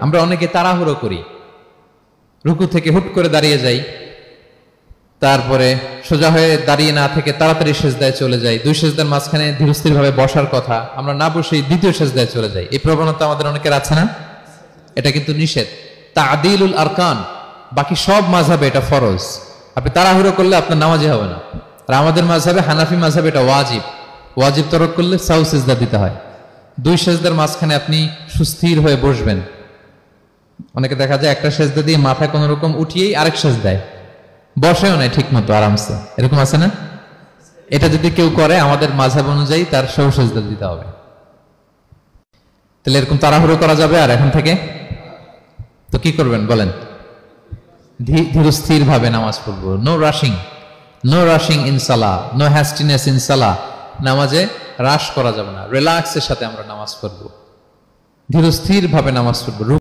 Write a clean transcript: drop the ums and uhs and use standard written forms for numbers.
আমরা অনেকে তাড়াহুড়ো করি, রুকু থেকে হুট করে দাঁড়িয়ে যাই, তারপরে সোজা হয়ে দাঁড়িয়ে না থেকে তাড়াতাড়ি সেজদায় চলে যাই, দুই সেজদার মাঝখানে ধীরস্থির ভাবে বসার কথা আমরা না বসেই দ্বিতীয় সেজদায় চলে যাই। এই প্রবণতা আমাদের অনেকের আছে না? এটা কিন্তু নিষেধ। তা'দিলুল আরকান, বাকি সব মাযহাবে এটা ফরজ। আপনি তাড়াহুড়ো করলে আপনার নামাজই হবে না। আর আমাদের মাযহাবে, হানাফি মাযহাবে এটা ওয়াজিব। ওয়াজিব তরক করলে সাউ সিজদা দিতে হয়। দুই সেজদার মাঝখানে আপনি সুস্থির হয়ে বসবেন। অনেকে দেখা যায় একটা সেজদা দিয়ে মাথা কোন রকম উঠিয়েই আরেক সেজদায় বসেও নাই ঠিক মতো আরামসে, এরকম আছে না? এটা যদি কেউ করে আমাদের মাযহাব অনুযায়ী তার সাউ সিজদা দিতে হবে। তাহলে এরকম তাড়াহুড়ো করা যাবে? আর এখন থেকে তো কি করবেন বলেন? ধীরস্থির ভাবে নামাজ পড়বো। No rushing, no rushing in সালাহ, নো হ্যাস্টিনেস ইন সালাহ। নামাজে রাশ করা যাবে না, রিল্যাক্সের সাথে আমরা নামাজ পড়বো, ধীরস্থির ভাবে নামাজ পড়বো।